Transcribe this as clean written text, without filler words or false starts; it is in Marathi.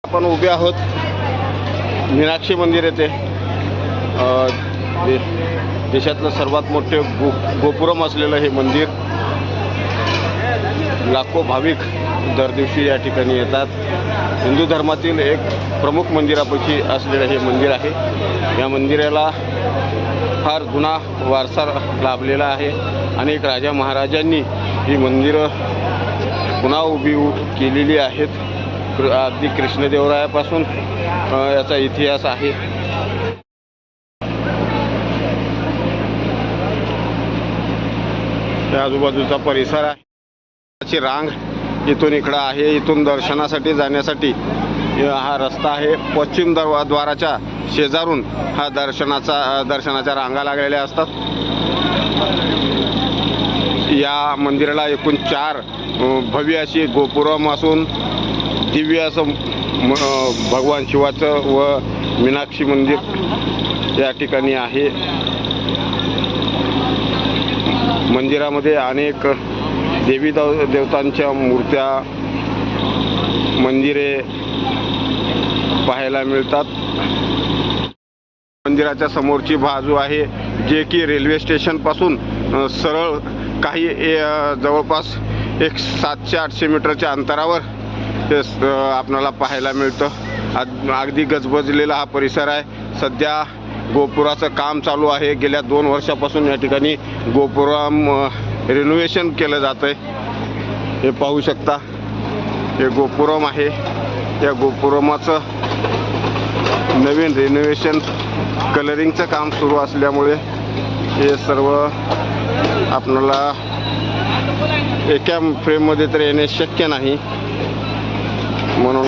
आपण उभे आहोत मीनाक्षी मंदिर येथे। देशातलं सर्वात मोठे गोपुरम असलेलं हे मंदिर, लाखो भाविक दर दिवशी या ठिकाणी येतात। हिंदू धर्मातील एक प्रमुख मंदिरापैकी असलेलं हे मंदिर आहे। या मंदिराला फार जुना वारसा लाभलेला आहे। अनेक राजा महाराजांनी ही मंदिरं पुन्हा उभी केलेली आहेत। अगदी कृष्णदेवरायापासून याचा इतिहास आहे। या आजूबाजूचा परिसर आहे, ची रांग इथून इकडं आहे। इथून दर्शनासाठी जाण्यासाठी हा रस्ता आहे। पश्चिम द्वाराच्या शेजारून हा दर्शनाच्या रांगा लागलेल्या असतात। या मंदिराला एकूण 4 भव्य अशी गोपुरम असून दिव्य असं भगवान शिवाचं व मीनाक्षी मंदिर या ठिकाणी आहे। मंदिरामध्ये अनेक देवी देवतांच्या मूर्त्या, मंदिरे पाहायला मिळतात। मंदिराच्या समोरची बाजू आहे, जे की रेल्वे स्टेशनपासून सरळ काही जवळपास 700-800 मीटरच्या अंतरावर ते आपल्याला पाहायला मिळतं। अगदी गजबजलेला हा परिसर आहे। सध्या गोपुराचं काम चालू आहे। गेल्या 2 वर्षापासून या ठिकाणी गोपुरम रिनोव्हेशन केलं जातं आहे। हे पाहू शकता, हे गोपुरम आहे। या गोपुरमाचं नवीन रिनोव्हेशन कलरिंगचं काम सुरू असल्यामुळे हे सर्व आपल्याला एका फ्रेममध्ये तर येणे शक्य नाही, म्हणून